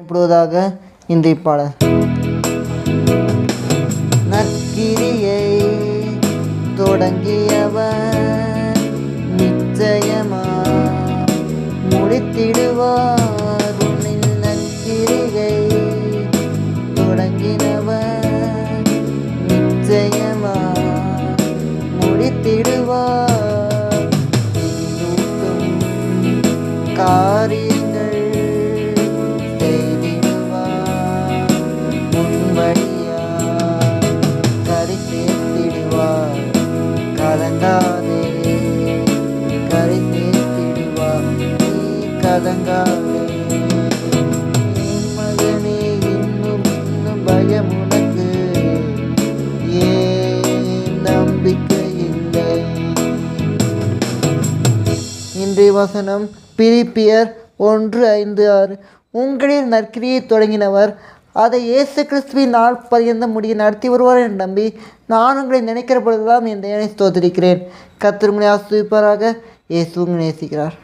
இப்பொழுதாக இந்த பாடல். நற்கிரியை தொடங்கியவர் நிச்சயமா முடித்திடுவார். உன்னில் நற்கிரியை தொடங்கினவர் நிச்சயமா முடித்திடுவார். இன்னும் காரியங்கள் செய்திடுவார். முன்வழியா கரை சேர்த்திடுவார். கலங்காதே, கரை சேர்த்திடுவார். நீ கலங்காதே மகனே, இன்னும் பயம் உனக்கு ஏன் நம்பிக்கை இல்லை? இன்றைய வசனம் பிலிப்பியர் 1:5-6. உங்களில் நற்கிரியை தொடங்கினவர் அதை இயேசு கிறிஸ்துவின் நாள் பரியந்தம் முடிய நடத்தி வருவார் என்று நம்பி நான் உங்களை நினைக்கிற பொழுதெல்லாம் என் தேவனை ஸ்தோத்திரிக்கிறேன். கர்த்தர் உங்களை ஆசீர்வதிப்பாராக. இயேசு உங்களை நேசிக்கிறார்.